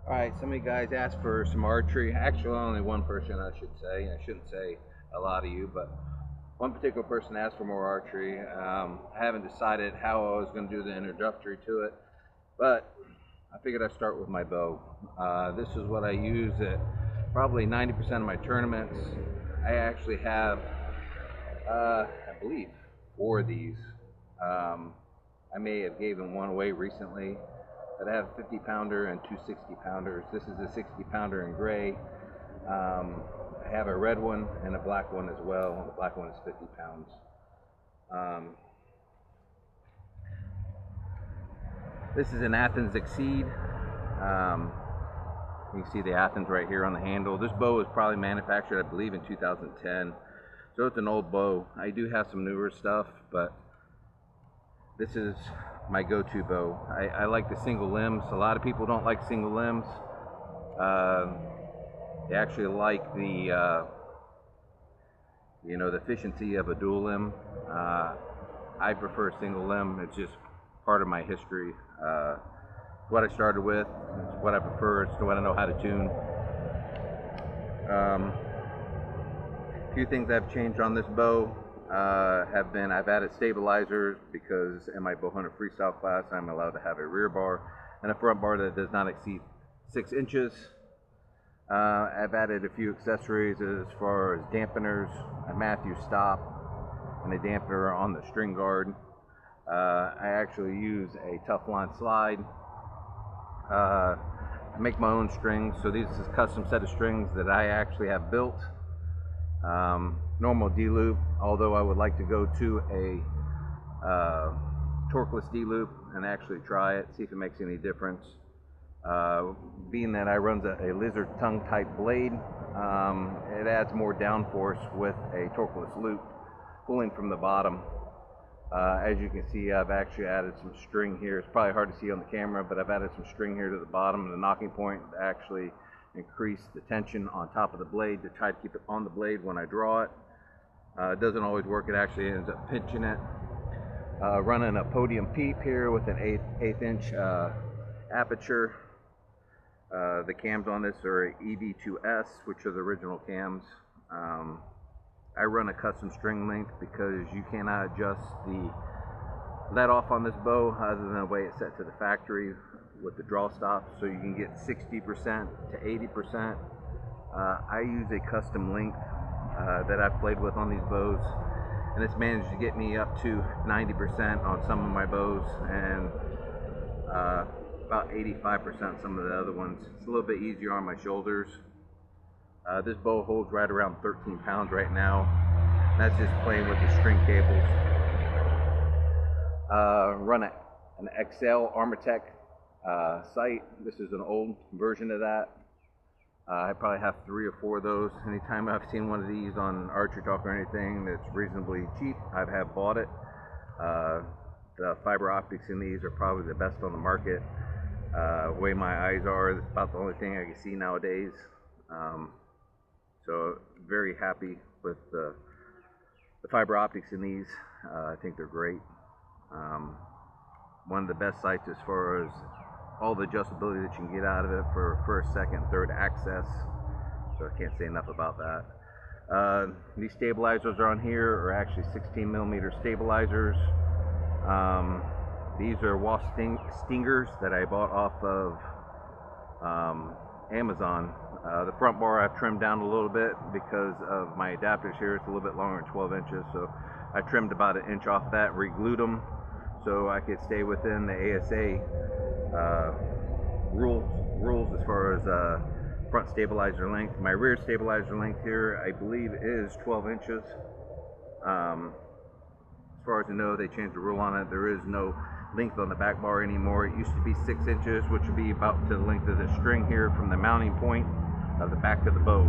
Alright, some of you guys asked for some archery. Actually, only one person, I should say. I shouldn't say a lot of you, but one particular person asked for more archery. I haven't decided how I was going to do the introductory to it, but I figured I'd start with my bow. This is what I use at probably 90% of my tournaments. I actually have, I believe, 4 of these. I may have given one away recently. But I have a 50 pounder and 2 60 pounders. This is a 60 pounder in gray. I have a red one and a black one as well. The black one is 50 pounds. This is an Athens Exceed. You can see the Athens right here on the handle. This bow was probably manufactured, I believe, in 2010. So it's an old bow. I do have some newer stuff, but this is my go-to bow. I like the single limbs. A lot of people don't like single limbs. They actually like the the efficiency of a dual limb. I prefer single limb. It's just part of my history. What I started with, it's what I prefer, it's what I know how to tune. A few things I've changed on this bow. I've added stabilizers because in my bow hunter freestyle class I'm allowed to have a rear bar and a front bar that does not exceed 6 inches. I've added a few accessories as far as dampeners, a Matthew stop, and a dampener on the string guard. I actually use a Teflon slide. I make my own strings, so this is a custom set of strings that I actually have built. Normal D-loop, although I would like to go to a torqueless D-loop and actually try it, see if it makes any difference. Being that I run a lizard tongue type blade, it adds more downforce with a torqueless loop pulling from the bottom. As you can see, I've actually added some string here. It's probably hard to see on the camera, but I've added some string here to the bottom of the knocking point to actually increase the tension on top of the blade to try to keep it on the blade when I draw it. It doesn't always work. It actually ends up pinching it. Running a podium peep here with an 1/8 inch aperture. The cams on this are EV2S, which are the original cams. I run a custom string length because you cannot adjust the let off on this bow other than the way it's set to the factory with the draw stop, so you can get 60% to 80%. I use a custom length that I've played with on these bows, and it's managed to get me up to 90% on some of my bows and about 85% on some of the other ones. It's a little bit easier on my shoulders. This bow holds right around 13 pounds right now. That's just playing with the string cables. Run an XL Armatech sight. This is an old version of that. I probably have 3 or 4 of those. Anytime I've seen one of these on Archery Talk or anything that's reasonably cheap, I have bought it. The fiber optics in these are probably the best on the market. The way my eyes are, it's about the only thing I can see nowadays. So very happy with the fiber optics in these. I think they're great. One of the best sights as far as all the adjustability that you can get out of it for first, second, third access. So I can't say enough about that. These stabilizers on here are actually 16mm stabilizers. These are wasp stingers that I bought off of Amazon. The front bar I've trimmed down a little bit because of my adapters here. It's a little bit longer than 12 inches, so I trimmed about 1 inch off that, re-glued them so I could stay within the ASA rules as far as front stabilizer length. My rear stabilizer length here, I believe, is 12 inches. As far as I know, they changed the rule on it. There is no length on the back bar anymore. It used to be 6 inches, which would be about to the length of the string here from the mounting point of the back of the bow.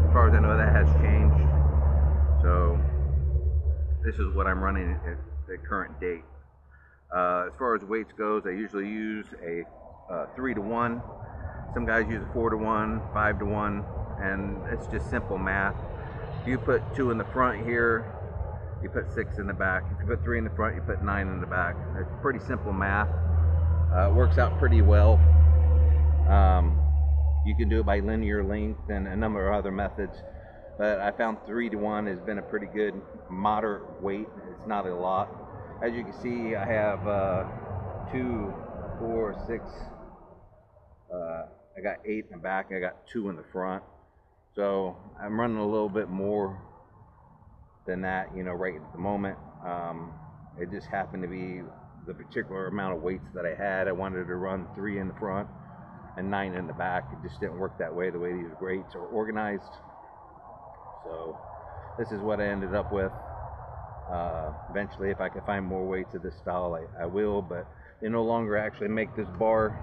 As far as I know, that has changed. So this is what I'm running at the current date. As far as weights goes, I usually use a 3-to-1. Some guys use a 4-to-1, 5-to-1, and it's just simple math. If you put 2 in the front here, you put 6 in the back. If you put 3 in the front, you put 9 in the back. It's pretty simple math. It works out pretty well. You can do it by linear length and a number of other methods, but I found 3-to-1 has been a pretty good moderate weight. It's not a lot. As you can see, I have 2, 4, 6. I got 8 in the back. I got 2 in the front. So I'm running a little bit more than that, right at the moment. It just happened to be the particular amount of weights that I had. I wanted to run 3 in the front and 9 in the back. It just didn't work that way, the way these weights are organized. So this is what I ended up with. Eventually, if I can find more weights of this style, I will, but they no longer actually make this bar.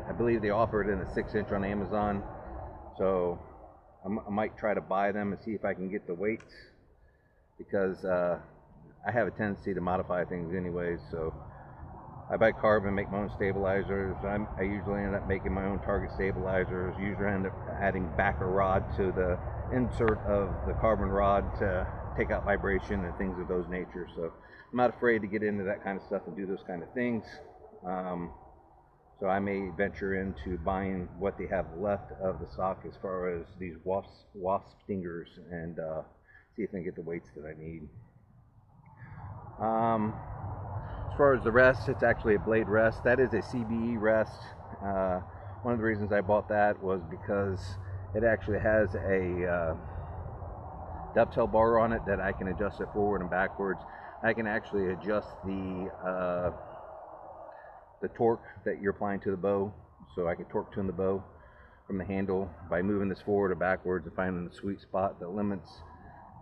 I believe they offer it in a 6-inch on Amazon. So I might try to buy them and see if I can get the weights, because I have a tendency to modify things anyways. So I buy carbon, make my own stabilizers. I usually end up making my own target stabilizers. Usually end up adding backer rod to the insert of the carbon rod to take out vibration and things of those nature. So I'm not afraid to get into that kind of stuff and do those kind of things. So I may venture into buying what they have left of the stock as far as these wasp stingers, and see if I can get the weights that I need. As far as the rest, it's actually a blade rest. That is a CBE rest. One of the reasons I bought that was because it actually has a dovetail bar on it that I can adjust it forward and backwards. I can actually adjust the torque that you're applying to the bow, so I can torque tune the bow from the handle by moving this forward or backwards and finding the sweet spot that limits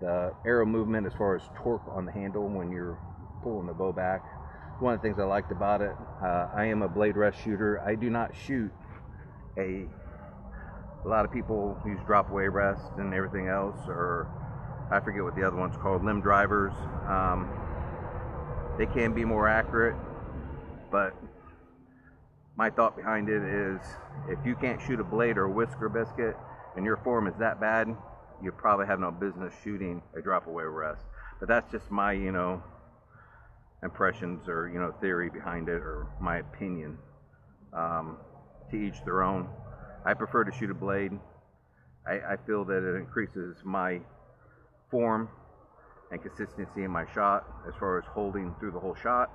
the arrow movement as far as torque on the handle when you're pulling the bow back. One of the things I liked about it, I am a blade rest shooter. I do not shoot a lot of people use drop away rest and everything else, or I forget what the other one's called, limb drivers. They can be more accurate, but my thought behind it is, if you can't shoot a blade or a whisker biscuit and your form is that bad, you probably have no business shooting a drop away rest. But that's just my, impressions or, theory behind it, or my opinion. To each their own. I prefer to shoot a blade. I feel that it increases my form and consistency in my shot as far as holding through the whole shot.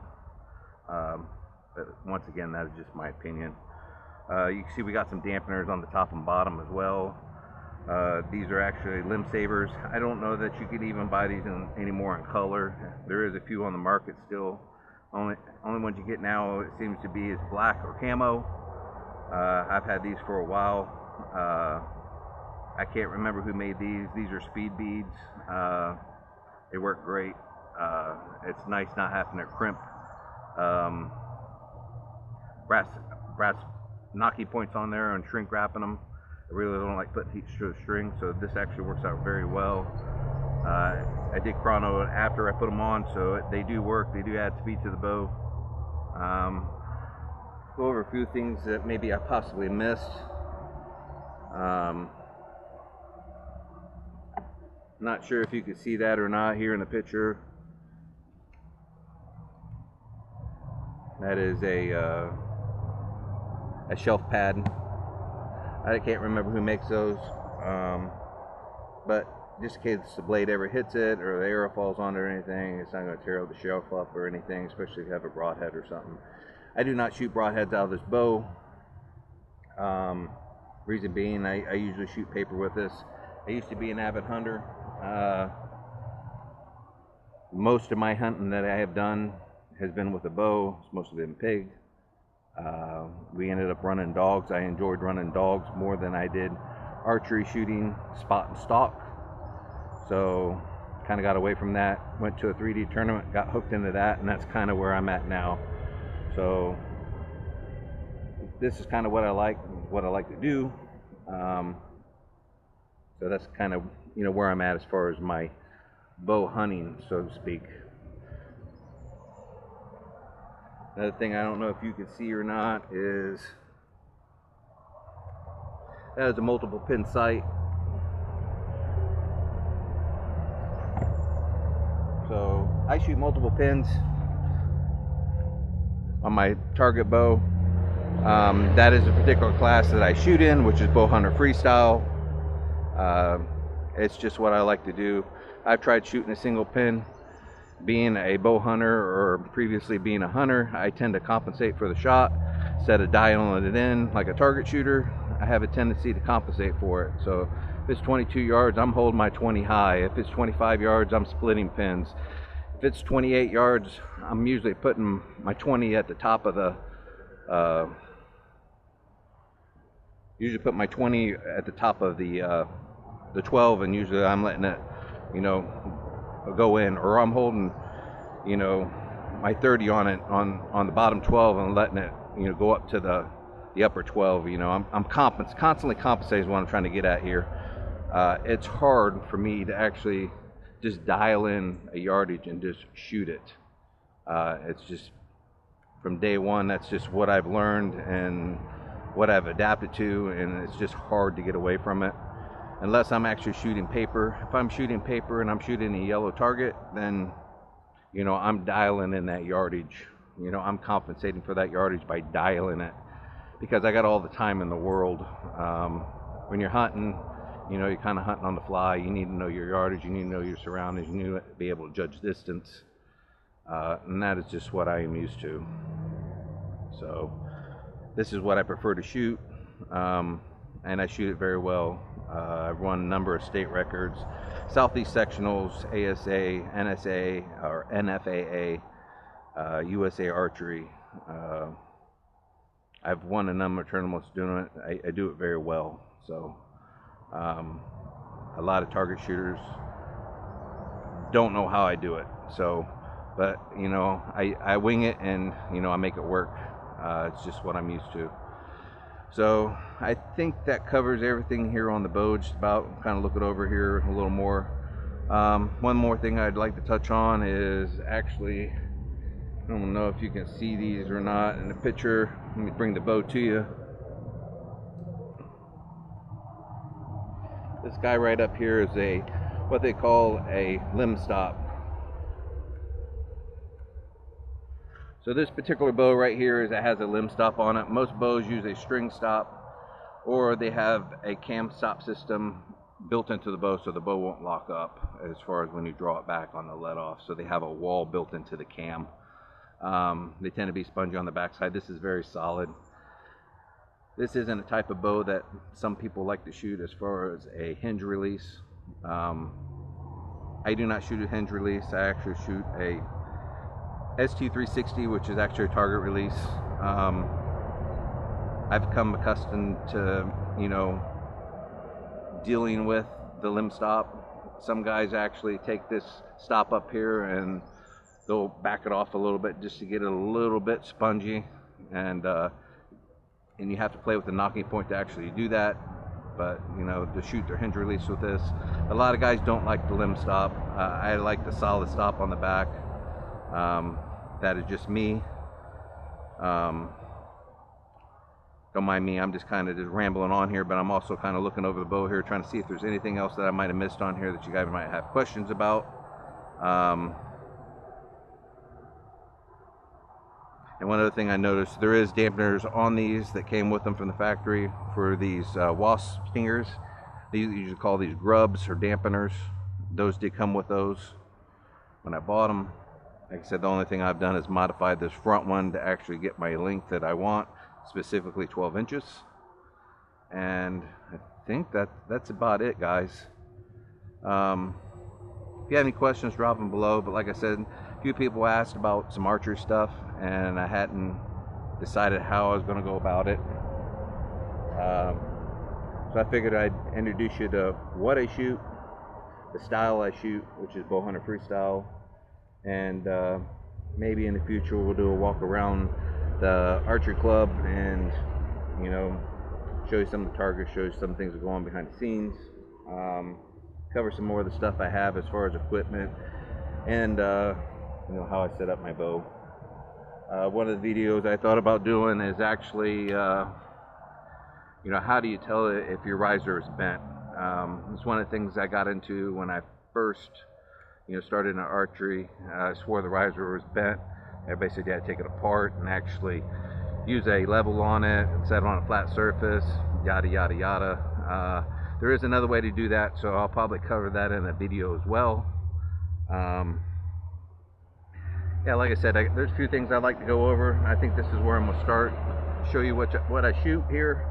But once again, that is just my opinion. You can see we got some dampeners on the top and bottom as well. These are actually limb savers. I don't know that you could even buy these anymore in color. There is a few on the market still. Only ones you get now, it seems to be, is black or camo. I've had these for a while. I can't remember who made these. These are speed beads. They work great. It's nice not having to crimp brass knocking points on there and shrink wrapping them. I really don't like putting heat to the string, so this actually works out very well. I did chrono it after I put them on, so they do work. They do add speed to the bow. Go over a few things that maybe I possibly missed. Not sure if you can see that or not here in the picture. That is a shelf pad. I can't remember who makes those, but just in case the blade ever hits it or the arrow falls on it or anything, it's not going to tear the shelf up or anything, especially if you have a broadhead or something. I do not shoot broadheads out of this bow. Reason being, I usually shoot paper with this. I used to be an avid hunter. Most of my hunting that I have done has been with a bow. It's mostly been pig. We ended up running dogs. I enjoyed running dogs more than I did archery shooting spot and stalk. So kind of got away from that. Went to a 3D tournament, got hooked into that, and that's kind of where I'm at now. So this is kind of what I like to do. So that's kind of where I'm at as far as my bow hunting, so to speak. Another thing I don't know if you can see or not is that is a multiple pin sight. So I shoot multiple pins on my target bow. That is a particular class that I shoot in, which is bow hunter freestyle. It's just what I like to do. I've tried shooting a single pin. Being a bow hunter or previously being a hunter, I tend to compensate for the shot. Instead of dialing it in like a target shooter, I have a tendency to compensate for it. So if it's 22 yards, I'm holding my 20 high. If it's 25 yards, I'm splitting pins. If it's 28 yards, I'm usually putting my 20 at the top of the usually put my 20 at the top of the 12, and usually I'm letting it, you know, go in, or I'm holding, you know, my 30 on it on the bottom 12 and letting it, you know, go up to the upper 12. You know, I'm constantly compensating is what I'm trying to get at here. It's hard for me to actually just dial in a yardage and just shoot it. It's just from day one, that's just what I've learned and what I've adapted to, and it's just hard to get away from it unless I'm actually shooting paper. If I'm shooting paper and I'm shooting a yellow target, then, you know, I'm dialing in that yardage. You know, I'm compensating for that yardage by dialing it, because I got all the time in the world. When you're hunting, you know, you're kind of hunting on the fly. You need to know your yardage, you need to know your surroundings, you need to be able to judge distance, and that is just what I am used to. So this is what I prefer to shoot, and I shoot it very well. I've won a number of state records, Southeast Sectionals, ASA, NSA, or NFAA, USA Archery. I've won a number of tournaments doing it. I do it very well. So a lot of target shooters don't know how I do it. So, but you know, I wing it, and you know, I make it work. It's just what I'm used to. So I think that covers everything here on the bow. Just about kind of look it over here a little more. One more thing I'd like to touch on is actually, I don't know if you can see these or not in the picture. Let me bring the bow to you. This guy right up here is a what they call a limb stop. So this particular bow right here it has a limb stop on it. Most bows use a string stop, or they have a cam stop system built into the bow so the bow won't lock up as far as when you draw it back on the let off. So they have a wall built into the cam. They tend to be spongy on the backside. This is very solid. This isn't a type of bow that some people like to shoot as far as a hinge release. I do not shoot a hinge release. I actually shoot a ST360, which is actually a target release. I've come accustomed to, you know, dealing with the limb stop. Some guys actually take this stop up here and they'll back it off a little bit just to get it a little bit spongy, and you have to play with the knocking point to actually do that. But you know, to shoot their hinge release with this, a lot of guys don't like the limb stop. I like the solid stop on the back. That is just me. Don't mind me, I'm just kind of just rambling on here, but I'm also kind of looking over the bow here, trying to see if there's anything else that I might have missed on here that you guys might have questions about. And one other thing I noticed, there is dampeners on these that came with them from the factory for these wasp stingers. These usually call these grubs or dampeners. Those did come with those when I bought them. Like I said, the only thing I've done is modified this front one to actually get my length that I want, specifically 12 inches. And I think that's about it, guys. If you have any questions, drop them below. But like I said, a few people asked about some archery stuff, and I hadn't decided how I was going to go about it. So I figured I'd introduce you to what I shoot, the style I shoot, which is bow hunter freestyle, and maybe in the future we'll do a walk around the archery club and, you know, show you some of the targets, show you some things that go on behind the scenes, cover some more of the stuff I have as far as equipment, and you know, how I set up my bow. One of the videos I thought about doing is actually, you know, how do you tell if your riser is bent? It's one of the things I got into when I first, you know, started in archery. I swore the riser was bent. Everybody said you had to take it apart and actually use a level on it, set it on a flat surface, yada yada yada. There is another way to do that, so I'll probably cover that in a video as well. Yeah, like I said, there's a few things I'd like to go over. I think this is where I'm going to start. Show you what I shoot here,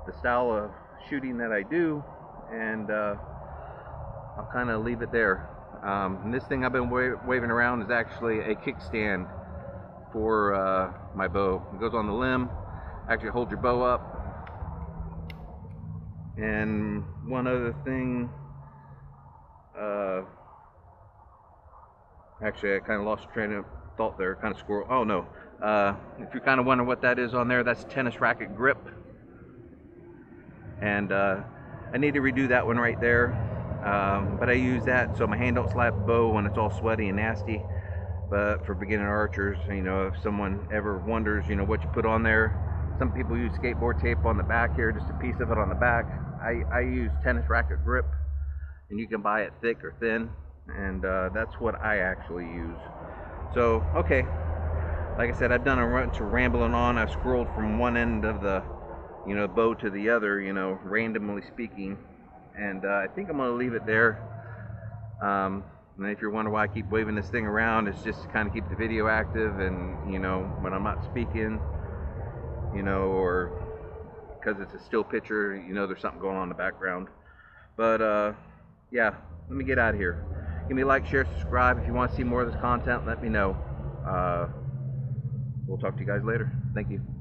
the style of shooting that I do, and I'll kind of leave it there. And this thing I've been waving around is actually a kickstand for my bow. It goes on the limb, actually holds your bow up. And one other thing, actually I kind of lost train of thought there, kind of squirrel. Oh no, if you're kind of wondering what that is on there, that's tennis racket grip. And I need to redo that one right there. But I use that so my hand don't slap the bow when it's all sweaty and nasty. But for beginner archers, you know, if someone ever wonders, you know, what you put on there, some people use skateboard tape on the back here, just a piece of it on the back. I use tennis racket grip, and you can buy it thick or thin, and that's what I actually use. So, okay, like I said, I've done a bunch of rambling on. I've scrolled from one end of the, you know, bow to the other, you know, randomly speaking, and I think I'm going to leave it there. And if you're wondering why I keep waving this thing around, it's just to kind of keep the video active, and, you know, when I'm not speaking, you know, or because it's a still picture, you know, there's something going on in the background. But yeah, let me get out of here. Give me a like, share, subscribe. If you want to see more of this content, let me know. We'll talk to you guys later. Thank you.